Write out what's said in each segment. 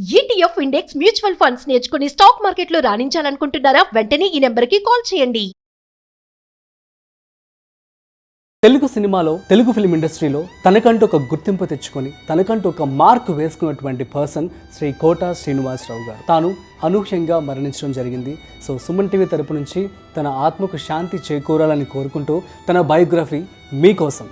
ETF index mutual funds నేర్చుకుని stock మార్కెట్లో రాణించాలనుకుంటున్నారా? వెంటనే ఈ నెంబర్కి కాల్ చేయండి. తెలుగు సినిమాలో, తెలుగు ఫిల్మ్ ఇండస్ట్రీలో తనకంటూ ఒక గుర్తింపు తెచ్చుకొని తనకంటూ ఒక మార్క్ వేసుకున్నటువంటి పర్సన్ శ్రీ కోట శ్రీనివాసరావు గారు. తాను అనూహ్యంగా మరణించడం జరిగింది. సో సుమన్ టీవీ తరపు నుంచి తన ఆత్మకు శాంతి చేకూరాలని కోరుకుంటూ తన బయోగ్రఫీ మీకోసం.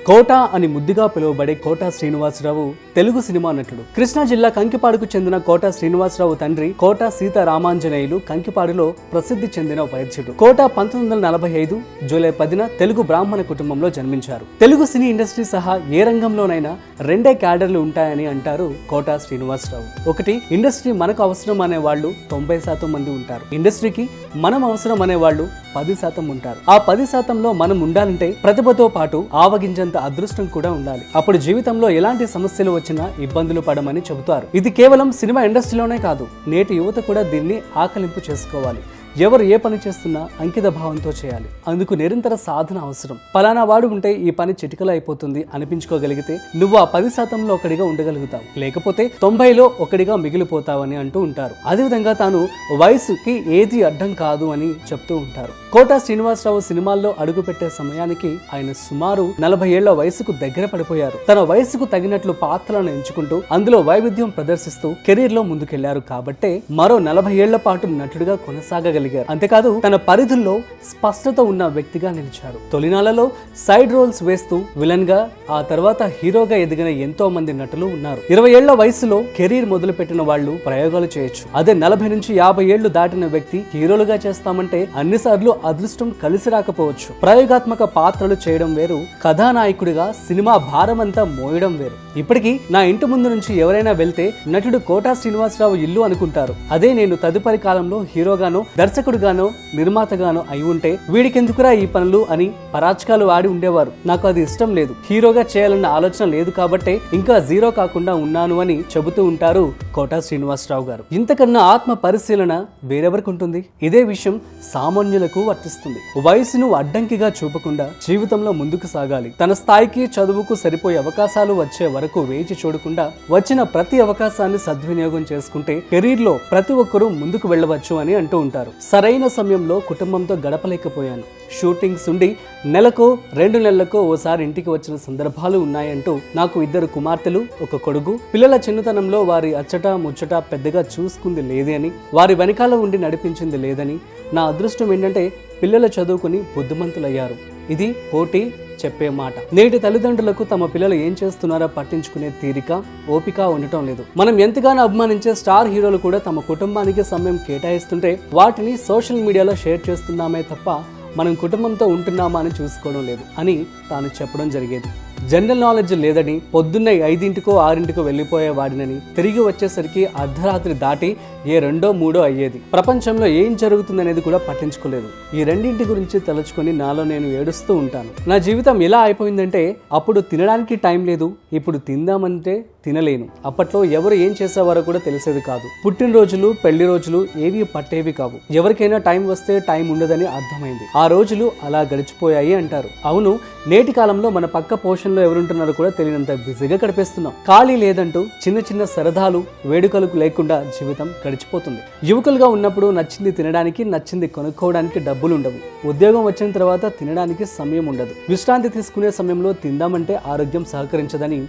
కోట అని ముద్దుగా పిలువబడే కోట శ్రీనివాసరావు తెలుగు సినిమా నటుడు. కృష్ణా జిల్లా కంకిపాడుకు చెందిన కోట శ్రీనివాసరావు తండ్రి కోట సీతారామాంజనేయులు కంకిపాడులో ప్రసిద్ధి చెందిన వైద్యుడు. కోట 1945 జూలై 10న తెలుగు బ్రాహ్మణ కుటుంబంలో జన్మించారు. తెలుగు సినీ ఇండస్ట్రీ సహా ఏ రంగంలోనైనా రెండే క్యాడర్లు ఉంటాయని అంటారు కోట శ్రీనివాసరావు. ఒకటి, ఇండస్ట్రీ మనకు అవసరం అనే వాళ్ళు 90% మంది ఉంటారు. ఇండస్ట్రీకి మనం అవసరం అనే వాళ్ళు 10% ఉంటారు. ఆ 10%లో మనం ఉండాలంటే ప్రతిభతో పాటు ఆవగింజంత అదృష్టం కూడా ఉండాలి. అప్పుడు జీవితంలో ఎలాంటి సమస్యలు వచ్చినా ఇబ్బందులు పడమని చెబుతారు. ఇది కేవలం సినిమా ఇండస్ట్రీలోనే కాదు, నేటి యువత కూడా దీన్ని ఆకలింపు చేసుకోవాలి. ఎవరు ఏ పని చేస్తున్నా అంకిత భావంతో చేయాలి. అందుకు నిరంతర సాధన అవసరం. పలానా వాడు ఉంటే ఈ పని చిటికలో అయిపోతుంది అనిపించుకోగలిగితే నువ్వు ఆ 10%లో ఒకడిగా ఉండగలుగుతావు, లేకపోతే 90లో ఒకడిగా మిగిలిపోతావని అంటూ ఉంటారు. అదేవిధంగా తాను వయసుకి ఏది అడ్డం కాదు అని చెప్తూ ఉంటారు. కోట శ్రీనివాసరావు సినిమాల్లో అడుగుపెట్టే సమయానికి ఆయన సుమారు 40 ఏళ్ల వయసుకు దగ్గర పడిపోయారు. తన వయసుకు తగినట్లు పాత్రలను ఎంచుకుంటూ అందులో వైవిధ్యం ప్రదర్శిస్తూ కెరీర్ లో ముందుకెళ్లారు. కాబట్టే మరో 40 ఏళ్ల పాటు నటుడిగా కొనసాగగలిగారు. అంతేకాదు తన పరిధుల్లో స్పష్టత ఉన్న వ్యక్తిగా నిలిచారు. తొలినాళ్లలో సైడ్ రోల్స్ వేస్తూ విలన్ గా, ఆ తర్వాత హీరోగా ఎదిగిన ఎంతో మంది నటులు ఉన్నారు. 20 ఏళ్ల వయసులో కెరీర్ మొదలు పెట్టిన వాళ్ళు ప్రయోగాలు చేయొచ్చు. అదే 40 నుంచి 50 ఏళ్లు దాటిన వ్యక్తి హీరోలుగా చేస్తామంటే అన్నిసార్లు అదృష్టం కలిసి రాకపోవచ్చు. ప్రయోగాత్మక పాత్రలు చేయడం వేరు, కథానాయకుడిగా సినిమా భారమంతా మోయడం వేరు. ఇప్పటికీ నా ఇంటి ముందు నుంచి ఎవరైనా వెళ్తే నటుడు కోట శ్రీనివాసరావు ఇల్లు అనుకుంటారు. అదే నేను తదుపరి కాలంలో హీరోగానో దర్శకుడుగానో నిర్మాతగానో అయి ఉంటే వీడికెందుకురా ఈ పనులు అని పరాచకాలు ఆడి ఉండేవారు. నాకు అది ఇష్టం లేదు, హీరోగా చేయాలన్న ఆలోచన లేదు కాబట్టే ఇంకా జీరో కాకుండా ఉన్నాను అని చెబుతూ ఉంటారు కోట శ్రీనివాసరావు గారు. ఇంతకన్నా ఆత్మ పరిశీలన వేరెవరికి ఉంటుంది? ఇదే విషయం సామాన్యులకు వర్తిస్తుంది. వయసును అడ్డంకిగా చూపకుండా జీవితంలో ముందుకు సాగాలి. తన స్థాయికి, చదువుకు సరిపోయే అవకాశాలు వచ్చే వరకు వేచి చూడకుండా వచ్చిన ప్రతి అవకాశాన్ని సద్వినియోగం చేసుకుంటే కెరీర్ లో ప్రతి ఒక్కరూ ముందుకు వెళ్ళవచ్చు అని అంటూ ఉంటారు. సరైన సమయంలో కుటుంబంతో గడపలేకపోయాను. షూటింగ్స్ ఉండి నెలకో 2 నెలలకో ఓసారి ఇంటికి వచ్చిన సందర్భాలు ఉన్నాయంటూ నాకు 2 కుమార్తెలు, 1 కొడుకు. పిల్లల చిన్నతనంలో వారి అచ్చట ముచ్చట పెద్దగా చూసుకుంది లేదని, వారి వెనకాల ఉండి నడిపించింది లేదని. నా అదృష్టం ఏంటంటే పిల్లలు చదువుకుని బుద్ధిమంతులయ్యారు. ఇది పోటీ చెప్పే మాట. నేటి తల్లిదండ్రులకు తమ పిల్లలు ఏం చేస్తున్నారో పట్టించుకునే తీరిక, ఓపిక ఉండటం లేదు. మనం ఎంతగానో అభిమానించే స్టార్ హీరోలు కూడా తమ కుటుంబానికి సమయం కేటాయిస్తుంటే వాటిని సోషల్ మీడియాలో షేర్ చేస్తున్నామే తప్ప మనం కుటుంబంతో ఉంటున్నామా అని చూసుకోవడం లేదు అని తాను చెప్పడం జరిగేది. జనరల్ నాలెడ్జ్ లేదని పొద్దున్నే 5కో 6కో వెళ్ళిపోయేవాడినని, తిరిగి వచ్చేసరికి అర్ధరాత్రి దాటి ఏ 2, 3 అయ్యేది. ప్రపంచంలో ఏం జరుగుతుందనేది కూడా పట్టించుకోలేదు. ఈ రెండింటి గురించి తలుచుకొని నాలో నేను ఏడుస్తూ ఉంటాను. నా జీవితం ఎలా అయిపోయిందంటే అప్పుడు తినడానికి టైం లేదు, ఇప్పుడు తిందామంటే తినలేను. అప్పట్లో ఎవరు ఏం చేసేవారో కూడా తెలిసేది కాదు. పుట్టినరోజులు, పెళ్లి రోజులు ఏవి పట్టేవి కావు. ఎవరికైనా టైం వస్తే టైం ఉండదని అర్థమైంది. ఆ రోజులు అలా గడిచిపోయాయి అంటారు. అవును, నేటి కాలంలో మన పక్క పోషణలో ఎవరుంటున్నారో కూడా తెలియనంత బిజీగా గడిపేస్తున్నాం. ఖాళీ లేదంటూ చిన్న చిన్న సరదాలు, వేడుకలకు లేకుండా జీవితం గడిచిపోతుంది. యువకులుగా ఉన్నప్పుడు నచ్చింది తినడానికి, నచ్చింది కొనుక్కోవడానికి డబ్బులు ఉండవు. ఉద్యోగం వచ్చిన తర్వాత తినడానికి సమయం ఉండదు. విశ్రాంతి తీసుకునే సమయంలో తిందామంటే ఆరోగ్యం సహకరించదని,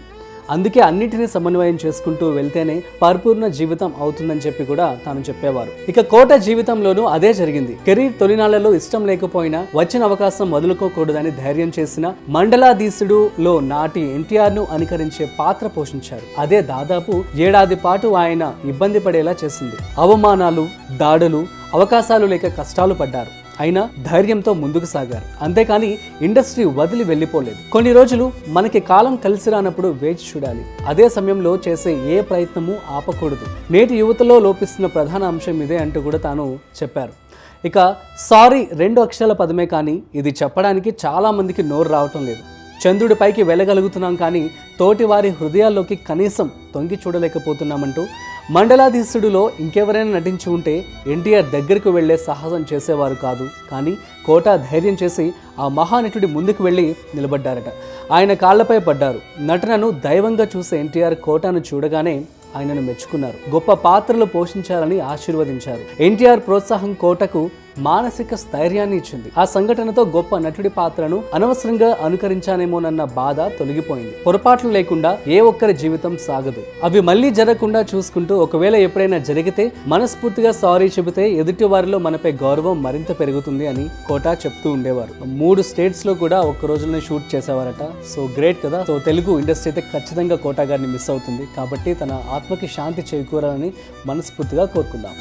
అందుకే అన్నిటినీ సమన్వయం చేసుకుంటూ వెళ్తేనే పరిపూర్ణ జీవితం అవుతుందని చెప్పి కూడా తాను చెప్పేవారు. ఇక కోట జీవితంలోనూ అదే జరిగింది. కెరీర్ తొలినాళ్లలో ఇష్టం లేకపోయినా వచ్చిన అవకాశం వదులుకోకూడదని ధైర్యం చేసిన మండలాధీశుడులో నాటి ఎన్టీఆర్ ను అనుకరించే పాత్ర పోషించారు. అదే దాదాపు 7 ఏడాది పాటు ఆయన ఇబ్బంది పడేలా చేసింది. అవమానాలు, దాడులు, అవకాశాలు లేక కష్టాలు పడ్డారు. అయినా ధైర్యంతో ముందుకు సాగారు. అంతేకాని ఇండస్ట్రీ వదిలి వెళ్ళిపోలేదు. కొన్ని రోజులు మనకి కాలం కలిసి రానప్పుడు వేచి చూడాలి. అదే సమయంలో చేసే ఏ ప్రయత్నము ఆపకూడదు. నేటి యువతలో లోపిస్తున్న ప్రధాన అంశం ఇదే అంటూ కూడా తాను చెప్పారు. ఇక సారీ 2 అక్షరాల పదమే కానీ ఇది చెప్పడానికి చాలా మందికి నోరు రావటం లేదు. చంద్రుడిపైకి వెళ్ళగలుగుతున్నాం కానీ తోటి వారి హృదయాల్లోకి కనీసం తొంగి చూడలేకపోతున్నామంటూ మండలాధీశుడులో ఇంకెవరైనా నటించి ఉంటే ఎన్టీఆర్ దగ్గరకు వెళ్లే సాహసం చేసేవారు కాదు. కానీ కోట ధైర్యం చేసి ఆ మహానటుడి ముందుకు వెళ్ళి నిలబడ్డారట. ఆయన కాళ్లపై పడ్డారు. నటనను దైవంగా చూసే ఎన్టీఆర్ కోటను చూడగానే ఆయనను మెచ్చుకున్నారు. గొప్ప పాత్రలు పోషించాలని ఆశీర్వదించారు. ఎన్టీఆర్ ప్రోత్సాహం కోటకు మానసిక స్థైర్యాన్ని ఇచ్చింది. ఆ సంఘటనతో గొప్ప నటుడి పాత్రను అనవసరంగా అనుకరించానేమోనన్న బాధ తొలగిపోయింది. పొరపాట్లు లేకుండా ఏ ఒక్కరి జీవితం సాగదు. అవి మళ్ళీ జరగకుండా చూసుకుంటూ ఒకవేళ ఎప్పుడైనా జరిగితే మనస్ఫూర్తిగా సారీ చెబితే ఎదుటి వారిలో మనపై గౌరవం మరింత పెరుగుతుంది అని కోట చెప్తూ ఉండేవారు. 3 స్టేట్స్ లో కూడా ఒక్క రోజులోనే షూట్ చేసేవారట. సో గ్రేట్ కదా. సో తెలుగు ఇండస్ట్రీ అయితే ఖచ్చితంగా కోట గారిని మిస్ అవుతుంది. కాబట్టి తన ఆత్మకి శాంతి చేకూరాలని మనస్ఫూర్తిగా కోరుకుందాం.